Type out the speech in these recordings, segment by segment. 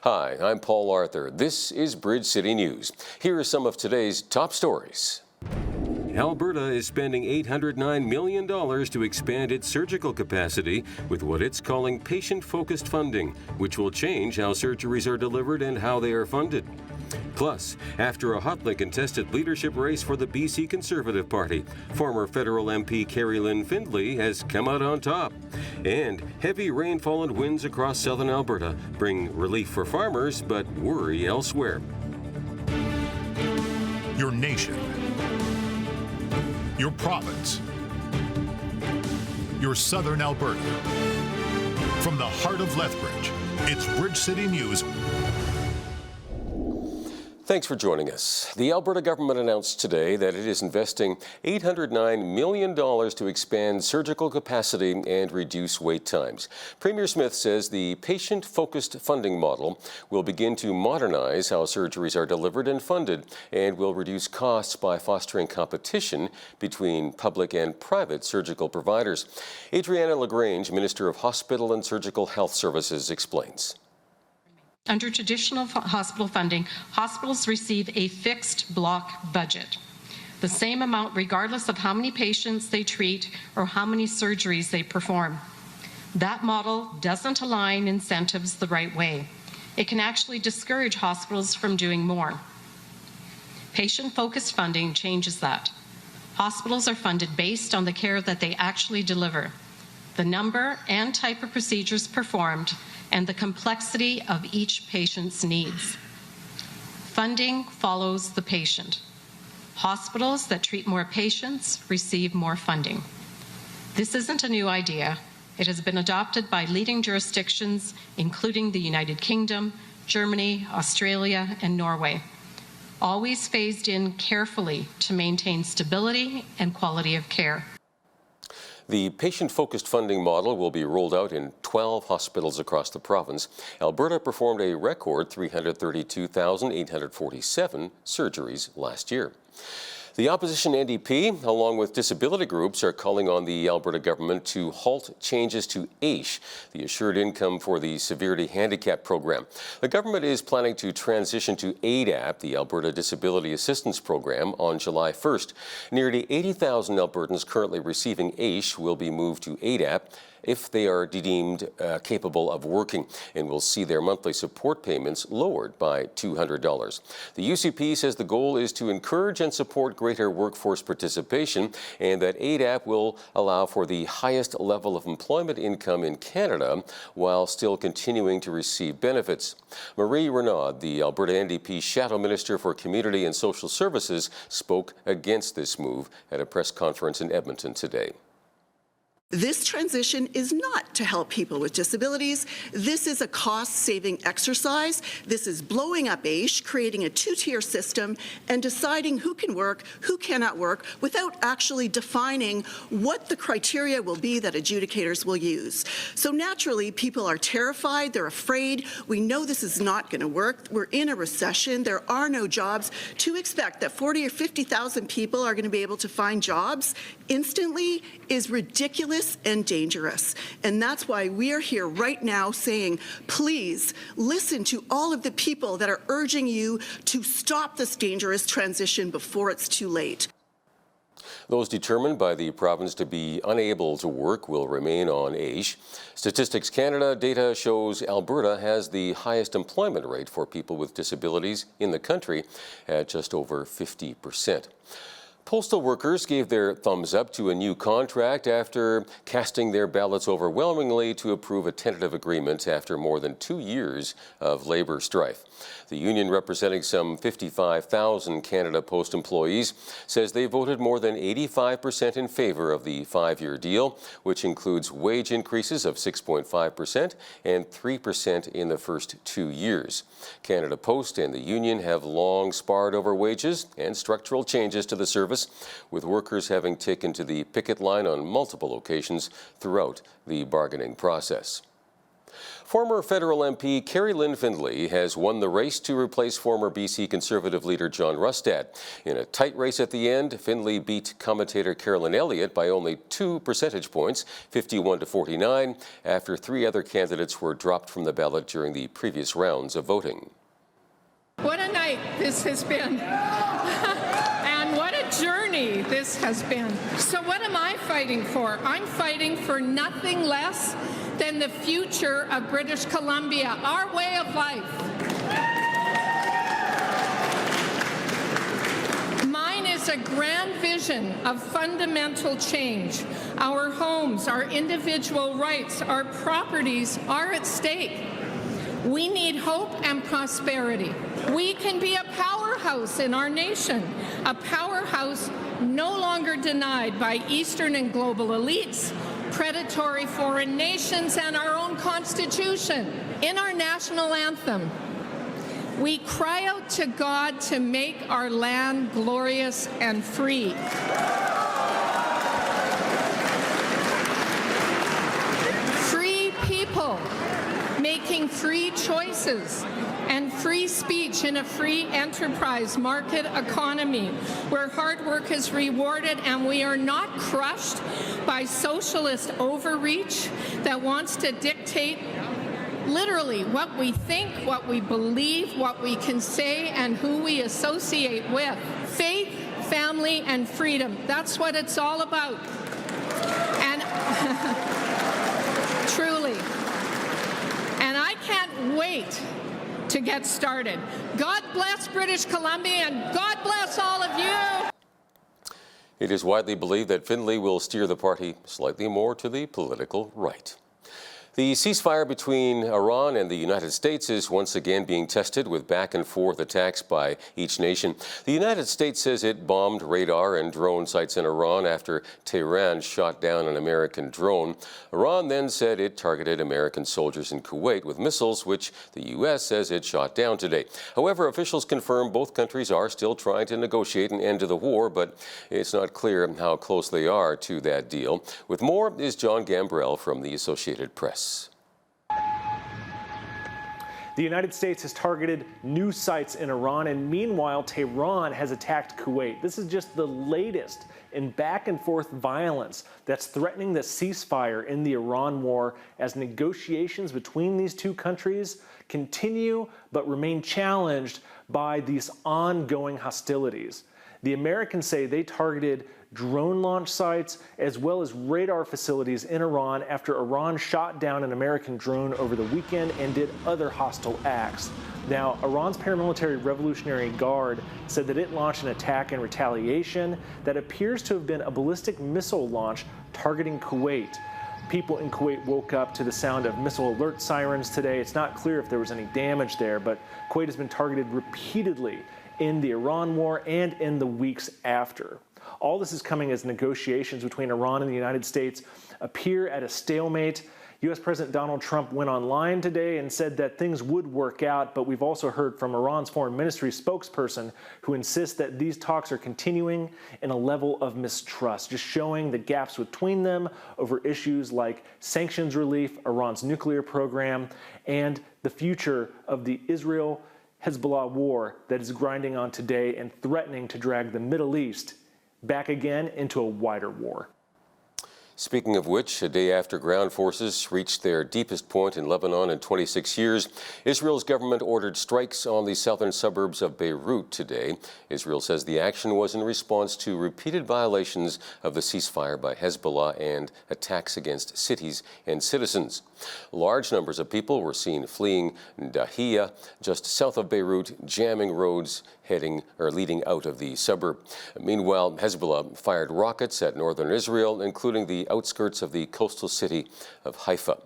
Hi, I'm Paul Arthur. This is Bridge City News. Here are some of today's top stories. Alberta is spending $809 million to expand its surgical capacity with what it's calling patient-focused funding, which will change how surgeries are delivered and how they are funded. Plus, after a hotly contested leadership race for the BC Conservative Party, former federal MP Kerry-Lynne Findlay has come out on top. And heavy rainfall and winds across southern Alberta bring relief for farmers, but worry elsewhere. Your nation. Your province. Your southern Alberta. From the heart of Lethbridge, it's Bridge City News. Thanks for joining us. The Alberta government announced today that it is investing $809 million to expand surgical capacity and reduce wait times. Premier Smith says the patient-focused funding model will begin to modernize how surgeries are delivered and funded and will reduce costs by fostering competition between public and private surgical providers. Adriana LaGrange, Minister of Hospital and Surgical Health Services, explains. Under traditional hospital funding, hospitals receive a fixed block budget, the same amount regardless of how many patients they treat or how many surgeries they perform. That model doesn't align incentives the right way. It can actually discourage hospitals from doing more. Patient-focused funding changes that. Hospitals are funded based on the care that they actually deliver, the number and type of procedures performed, and the complexity of each patient's needs. Funding follows the patient. Hospitals that treat more patients receive more funding. This isn't a new idea. It has been adopted by leading jurisdictions, including the United Kingdom, Germany, Australia, and Norway, always phased in carefully to maintain stability and quality of care. The patient-focused funding model will be rolled out in 12 hospitals across the province. Alberta performed a record 332,847 surgeries last year. The opposition NDP, along with disability groups, are calling on the Alberta government to halt changes to AISH, the Assured Income for the Severely Handicapped program. The government is planning to transition to ADAP, the Alberta Disability Assistance Program, on July 1st. Nearly 80,000 Albertans currently receiving AISH will be moved to ADAP if they are deemed capable of working, and will see their monthly support payments lowered by $200. The UCP says the goal is to encourage and support greater workforce participation, and that ADAP will allow for the highest level of employment income in Canada while still continuing to receive benefits. Marie Renaud, the Alberta NDP Shadow Minister for Community and Social Services, spoke against this move at a press conference in Edmonton today. This transition is not to help people with disabilities. This is a cost-saving exercise. This is blowing up AISH, creating a two-tier system, and deciding who can work, who cannot work, without actually defining what the criteria will be that adjudicators will use. So naturally, people are terrified, they're afraid. We know this is not going to work. We're in a recession. There are no jobs. To expect that 40 or 50,000 people are going to be able to find jobs instantly is ridiculous and dangerous. And that's why we are here right now saying, please listen to all of the people that are urging you to stop this dangerous transition before it's too late. Those determined by the province to be unable to work will remain on AISH. Statistics Canada data shows Alberta has the highest employment rate for people with disabilities in the country at just over 50%. Postal workers gave their thumbs up to a new contract after casting their ballots overwhelmingly to approve a tentative agreement after more than 2 years of labor strife. The union, representing some 55,000 Canada Post employees, says they voted more than 85% in favor of the 5-year deal, which includes wage increases of 6.5% and 3% in the first 2 years. Canada Post and the union have long sparred over wages and structural changes to the service, with workers having taken to the picket line on multiple occasions throughout the bargaining process. Former federal MP Kerry-Lynne Findlay has won the race to replace former BC Conservative leader John Rustad. In a tight race at the end, Findlay beat commentator Carolyn Elliott by only 2 percentage points, 51 to 49, after 3 other candidates were dropped from the ballot during the previous rounds of voting. What a night this has been. And what a journey this has been. So what am I fighting for? I'm fighting for nothing less than the future of British Columbia, our way of life. Mine is a grand vision of fundamental change. Our homes, our individual rights, our properties are at stake. We need hope and prosperity. We can be a powerhouse in our nation, a powerhouse no longer denied by Eastern and global elites, predatory foreign nations, and our own Constitution. In our national anthem, we cry out to God to make our land glorious and free. Free people making free choices and free speech in a free enterprise market economy where hard work is rewarded and we are not crushed by socialist overreach that wants to dictate literally what we think, what we believe, what we can say, and who we associate with. Faith, family, and freedom. That's what it's all about. And truly. And I can't wait to get started. God bless British Columbia, and God bless all of you. It is widely believed that Findlay will steer the party slightly more to the political right. The ceasefire between Iran and the United States is once again being tested with back-and-forth attacks by each nation. The United States says it bombed radar and drone sites in Iran after Tehran shot down an American drone. Iran then said it targeted American soldiers in Kuwait with missiles, which the U.S. says it shot down today. However, officials confirm both countries are still trying to negotiate an end to the war, but it's not clear how close they are to that deal. With more is John Gambrell from the Associated Press. The United States has targeted new sites in Iran, and meanwhile, Tehran has attacked Kuwait. This is just the latest in back-and-forth violence that's threatening the ceasefire in the Iran war as negotiations between these two countries continue but remain challenged by these ongoing hostilities. The Americans say they targeted drone launch sites as well as radar facilities in Iran after Iran shot down an American drone over the weekend and did other hostile acts. Now, Iran's paramilitary Revolutionary Guard said that it launched an attack in retaliation that appears to have been a ballistic missile launch targeting Kuwait. People in Kuwait woke up to the sound of missile alert sirens today. It's not clear if there was any damage there, but Kuwait has been targeted repeatedly in the Iran war and in the weeks after. All this is coming as negotiations between Iran and the United States appear at a stalemate. U.S. President Donald Trump went online today and said that things would work out, but we've also heard from Iran's foreign ministry spokesperson who insists that these talks are continuing in a level of mistrust, just showing the gaps between them over issues like sanctions relief, Iran's nuclear program, and the future of the Israel-Hezbollah war that is grinding on today and threatening to drag the Middle East back again into a wider war. Speaking of which, a day after ground forces reached their deepest point in Lebanon in 26 years, Israel's government ordered strikes on the southern suburbs of Beirut today. Israel says the action was in response to repeated violations of the ceasefire by Hezbollah and attacks against cities and citizens. Large numbers of people were seen fleeing Dahia, just south of Beirut, jamming roads leading out of the suburb. Meanwhile, Hezbollah fired rockets at northern Israel, including the outskirts of the coastal city of Haifa.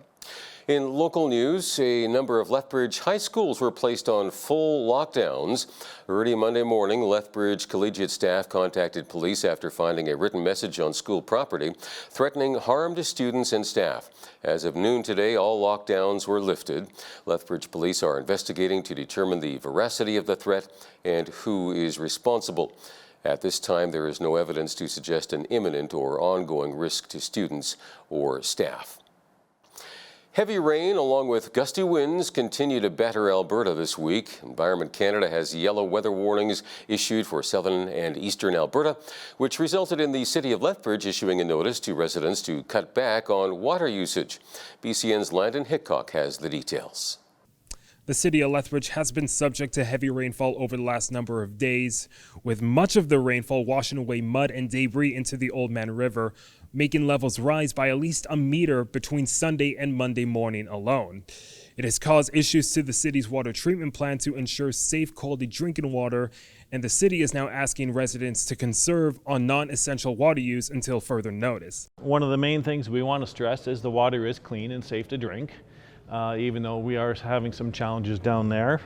In local news, a number of Lethbridge high schools were placed on full lockdowns. Early Monday morning, Lethbridge collegiate staff contacted police after finding a written message on school property threatening harm to students and staff. As of noon today, all lockdowns were lifted. Lethbridge police are investigating to determine the veracity of the threat and who is responsible. At this time, there is no evidence to suggest an imminent or ongoing risk to students or staff. Heavy rain along with gusty winds continue to batter Alberta this week. Environment Canada has yellow weather warnings issued for southern and eastern Alberta, which resulted in the City of Lethbridge issuing a notice to residents to cut back on water usage. BCN's Landon Hickok has the details. The City of Lethbridge has been subject to heavy rainfall over the last number of days, with much of the rainfall washing away mud and debris into the Oldman River, making levels rise by at least a meter between Sunday and Monday morning alone. It has caused issues to the city's water treatment plant to ensure safe quality drinking water, and the city is now asking residents to conserve on non-essential water use until further notice. One of the main things we want to stress is the water is clean and safe to drink, even though we are having some challenges down there.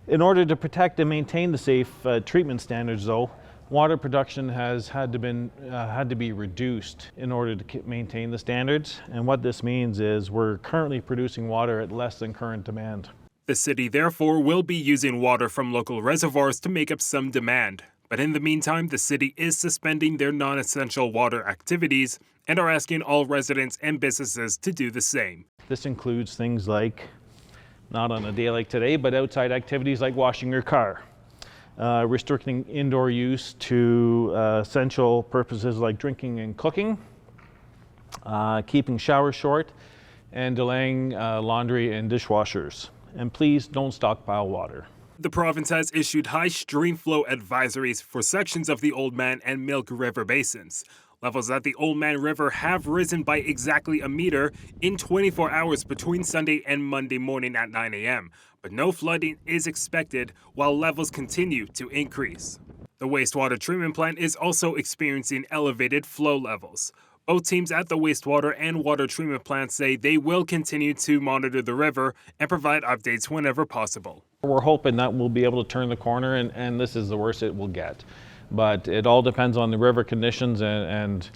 In order to protect and maintain the safe treatment standards, though, water production has had to be reduced in order to maintain the standards. And what this means is we're currently producing water at less than current demand. The city, therefore, will be using water from local reservoirs to make up some demand. But in the meantime, the city is suspending their non-essential water activities and are asking all residents and businesses to do the same. This includes things like, not on a day like today, but outside activities like washing your car. Restricting indoor use to essential purposes like drinking and cooking, keeping showers short, and delaying laundry and dishwashers. And please don't stockpile water. The province has issued high stream flow advisories for sections of the Oldman and Milk River basins. Levels at the Oldman River have risen by exactly a meter in 24 hours between Sunday and Monday morning at 9 a.m., but no flooding is expected while levels continue to increase. The wastewater treatment plant is also experiencing elevated flow levels. Both teams at the wastewater and water treatment plant say they will continue to monitor the river and provide updates whenever possible. We're hoping that we'll be able to turn the corner and this is the worst it will get. But it all depends on the river conditions and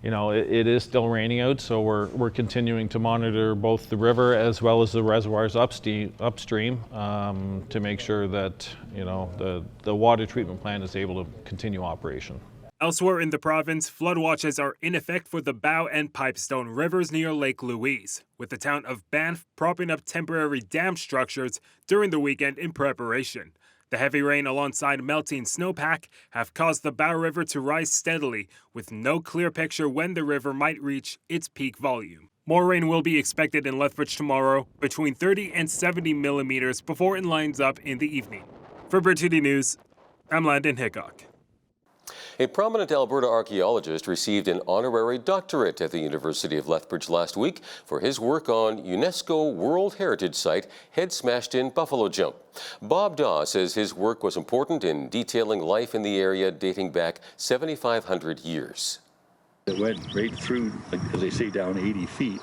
you know, it is still raining out, so we're continuing to monitor both the river as well as the reservoirs upstream to make sure that, you know, the water treatment plant is able to continue operation. Elsewhere in the province, flood watches are in effect for the Bow and Pipestone rivers near Lake Louise, with the town of Banff propping up temporary dam structures during the weekend in preparation. The heavy rain alongside melting snowpack have caused the Bow River to rise steadily, with no clear picture when the river might reach its peak volume. More rain will be expected in Lethbridge tomorrow, between 30 and 70 millimeters before it lines up in the evening. For Bridge City News, I'm Landon Hickok. A prominent Alberta archaeologist received an honorary doctorate at the University of Lethbridge last week for his work on UNESCO World Heritage Site Head Smashed In Buffalo Jump. Bob Daw says his work was important in detailing life in the area dating back 7,500 years. It went right through, like, as they say, down 80 feet.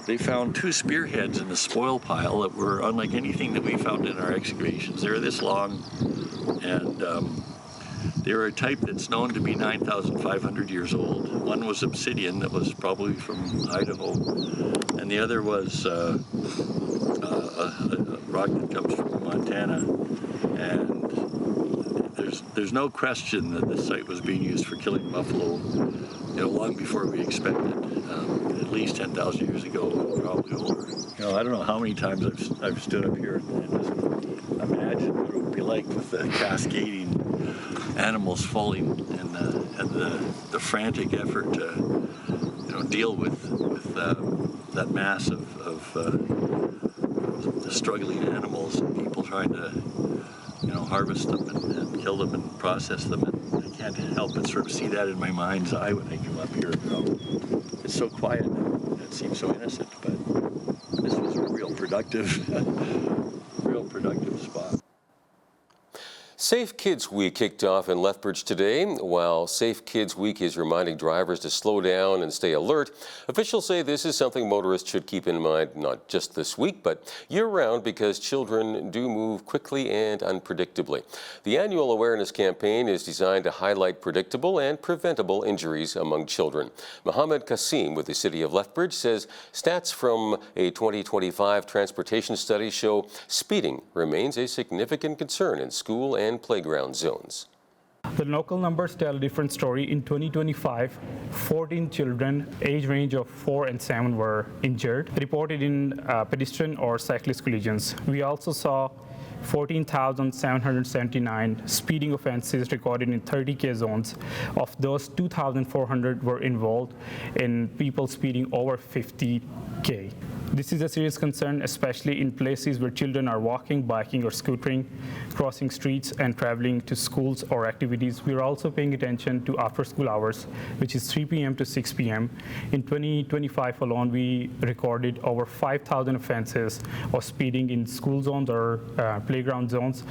They found two spearheads in the spoil pile that were unlike anything that we found in our excavations. They were this long, and they were a type that's known to be 9,500 years old. One was obsidian that was probably from Idaho, and the other was a rock that comes from Montana. And there's no question that this site was being used for killing buffalo, you know, long before we expected. At least 10,000 years ago, probably older. You know, I don't know how many times I've stood up here and just imagined what it would be like with the cascading animals falling and the frantic effort to, you know, deal with that mass of the struggling animals and people trying to, you know, harvest them and kill them and process them. And I can't help but sort of see that in my mind's eye when I come up here. You know, it's so quiet. It seems so innocent, but this was a real productive spot. Safe Kids Week kicked off in Lethbridge today. While Safe Kids Week is reminding drivers to slow down and stay alert, officials say this is something motorists should keep in mind not just this week, but year-round, because children do move quickly and unpredictably. The annual awareness campaign is designed to highlight predictable and preventable injuries among children. Mohammed Kasim with the City of Lethbridge says stats from a 2025 transportation study show speeding remains a significant concern in school and playground zones. The local numbers tell a different story. In 2025, 14 children, age range of 4 and 7, were injured, reported in pedestrian or cyclist collisions. We also saw 14,779 speeding offenses recorded in 30K zones. Of those, 2,400 were involved in people speeding over 50K. This is a serious concern, especially in places where children are walking, biking, or scootering, crossing streets, and traveling to schools or activities. We are also paying attention to after-school hours, which is 3 p.m. to 6 p.m. In 2025 alone, we recorded over 5,000 offenses of speeding in school zones or playground zones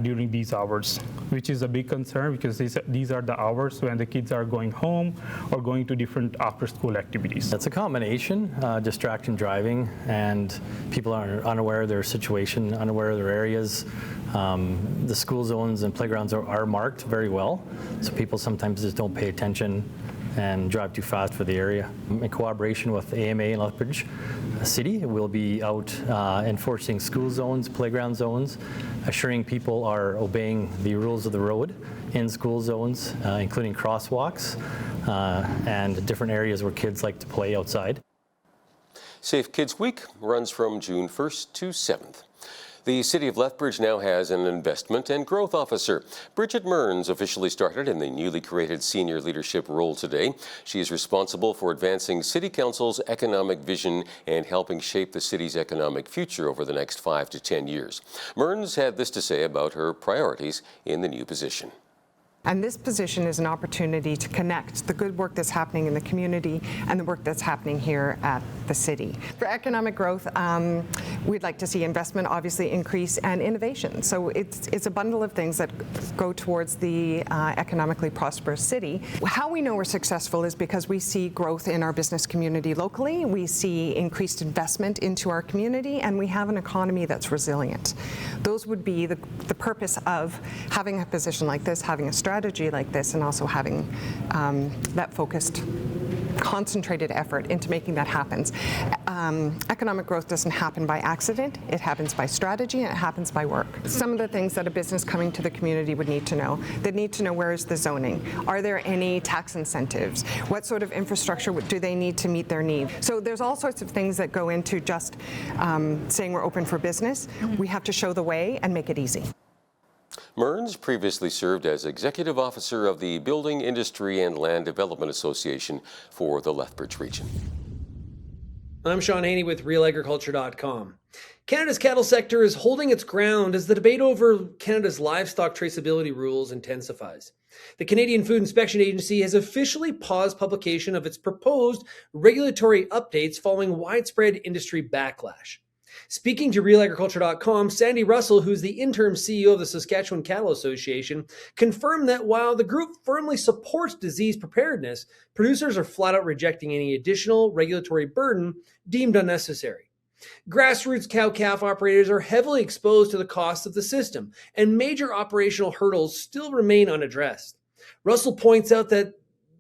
during these hours, which is a big concern because these are the hours when the kids are going home or going to different after-school activities. It's a combination, distraction driving, and people are unaware of their situation, unaware of their areas. The school zones and playgrounds are marked very well, so people sometimes just don't pay attention and drive too fast for the area. In cooperation with AMA and Lethbridge City, we'll be out enforcing school zones, playground zones, assuring people are obeying the rules of the road in school zones, including crosswalks and different areas where kids like to play outside. Safe Kids Week runs from June 1st to 7th. The City of Lethbridge now has an investment and growth officer. Bridget Mearns officially started in the newly created senior leadership role today. She is responsible for advancing City Council's economic vision and helping shape the city's economic future over the next 5 to 10 years. Mearns had this to say about her priorities in the new position. And this position is an opportunity to connect the good work that's happening in the community and the work that's happening here at the city. For economic growth, we'd like to see investment obviously increase and innovation. So it's a bundle of things that go towards the economically prosperous city. How we know we're successful is because we see growth in our business community locally, we see increased investment into our community, and we have an economy that's resilient. Those would be the purpose of having a position like this, having a strategy like this, and also having that focused, concentrated effort into making that happen. Economic growth doesn't happen by accident. It happens by strategy, and it happens by work. Some of the things that a business coming to the community would need to know. They'd need to know, where is the zoning? Are there any tax incentives? What sort of infrastructure do they need to meet their needs? So there's all sorts of things that go into just saying we're open for business. We have to show the way and make it easy. Mearns previously served as Executive Officer of the Building, Industry and Land Development Association for the Lethbridge region. I'm Sean Haney with RealAgriculture.com. Canada's cattle sector is holding its ground as the debate over Canada's livestock traceability rules intensifies. The Canadian Food Inspection Agency has officially paused publication of its proposed regulatory updates following widespread industry backlash. Speaking to RealAgriculture.com, Sandy Russell, who's the interim CEO of the Saskatchewan Cattle Association, confirmed that while the group firmly supports disease preparedness, producers are flat out rejecting any additional regulatory burden deemed unnecessary. Grassroots cow-calf operators are heavily exposed to the costs of the system, and major operational hurdles still remain unaddressed. Russell points out that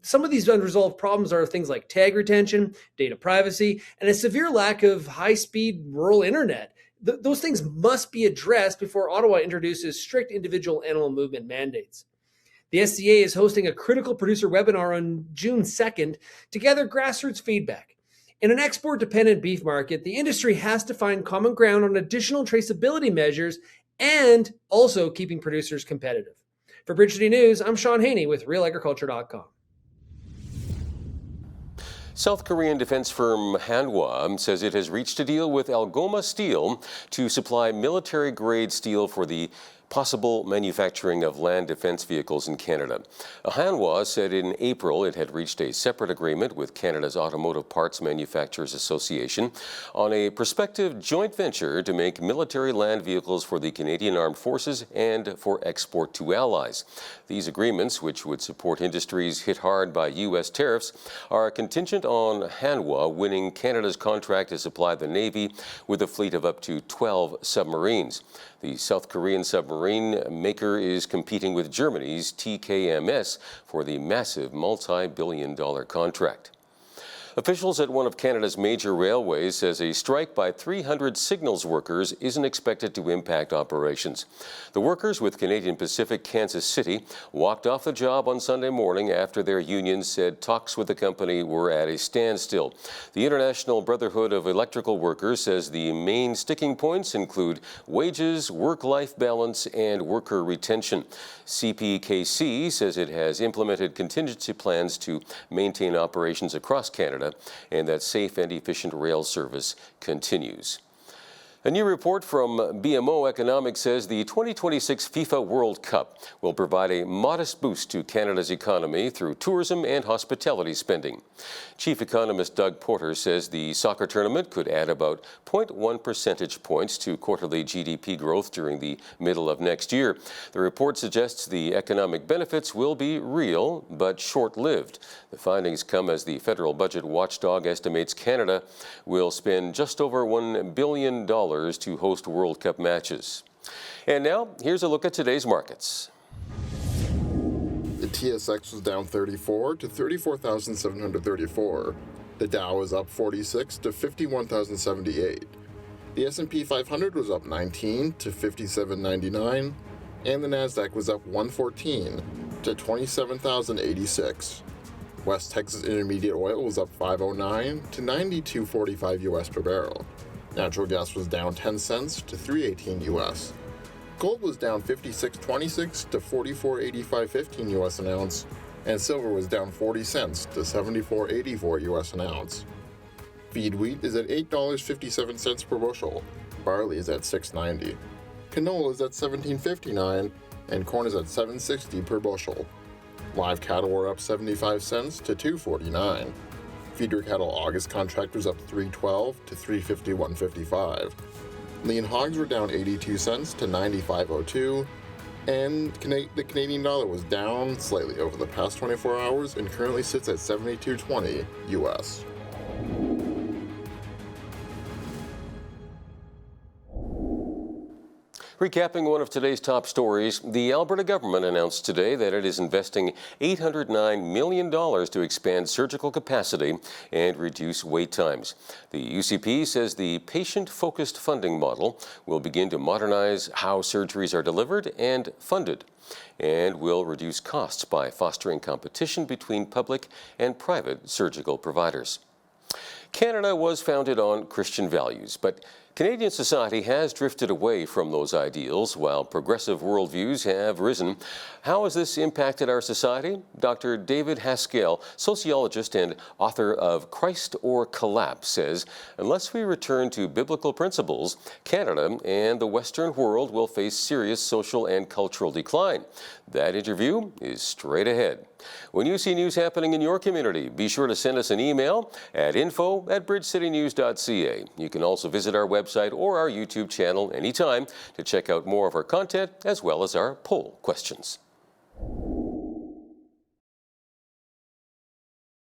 some of these unresolved problems are things like tag retention, data privacy, and a severe lack of high-speed rural internet. Those things must be addressed before Ottawa introduces strict individual animal movement mandates. The SCA is hosting a critical producer webinar on June 2nd to gather grassroots feedback. In an export-dependent beef market, the industry has to find common ground on additional traceability measures and also keeping producers competitive. For Bridge City News, I'm Sean Haney with RealAgriculture.com. South Korean defense firm Hanwha says it has reached a deal with Algoma Steel to supply military-grade steel for the possible manufacturing of land defense vehicles in Canada. Hanwha said in April it had reached a separate agreement with Canada's Automotive Parts Manufacturers Association on a prospective joint venture to make military land vehicles for the Canadian Armed Forces and for export to allies. These agreements, which would support industries hit hard by U.S. tariffs, are contingent on Hanwha winning Canada's contract to supply the Navy with a fleet of up to 12 submarines. The South Korean submarine maker is competing with Germany's TKMS for the massive multi-billion-dollar contract. Officials at one of Canada's major railways says a strike by 300 signals workers isn't expected to impact operations. The workers with Canadian Pacific Kansas City walked off the job on Sunday morning after their union said talks with the company were at a standstill. The International Brotherhood of Electrical Workers says the main sticking points include wages, work-life balance, and worker retention. CPKC says it has implemented contingency plans to maintain operations across Canada and that safe and efficient rail service continues. A new report from BMO Economics says the 2026 FIFA World Cup will provide a modest boost to Canada's economy through tourism and hospitality spending. Chief economist Doug Porter says the soccer tournament could add about 0.1 percentage points to quarterly GDP growth during the middle of next year. The report suggests the economic benefits will be real but short-lived. The findings come as the federal budget watchdog estimates Canada will spend just over $1 billion to host World Cup matches. And now, here's a look at today's markets. The TSX was down 34 to 34,734. The Dow was up 46 to 51,078. The S&P 500 was up 19 to 57.99, and the Nasdaq was up 114 to 27,086. West Texas Intermediate Oil was up 509 to 92.45 US per barrel. Natural gas was down 10 cents to 3.18 US. Gold was down 56.26 to 44.8515 US an ounce, and silver was down 40 cents to 74.84 US an ounce. Feed wheat is at $8.57 per bushel. Barley is at $6.90. Canola is at $17.59, and corn is at $7.60 per bushel. Live cattle were up 75 cents to $2.49. Feeder cattle August contract was up $3.12 to $3.51.55. Lean hogs were down 82 cents to $95.02, and the Canadian dollar was down slightly over the past 24 hours and currently sits at 72.20 US. Recapping one of today's top stories, the Alberta government announced today that it is investing $809 million to expand surgical capacity and reduce wait times. The UCP says the patient-focused funding model will begin to modernize how surgeries are delivered and funded, and will reduce costs by fostering competition between public and private surgical providers. Canada was founded on Christian values, but Canadian society has drifted away from those ideals while progressive worldviews have risen. How has this impacted our society? Dr. David Haskell, sociologist and author of Christ or Collapse, says unless we return to biblical principles, Canada and the Western world will face serious social and cultural decline. That interview is straight ahead. When you see news happening in your community, be sure to send us an email at info@bridgecitynews.ca. You can also visit our website or our YouTube channel anytime to check out more of our content as well as our poll questions.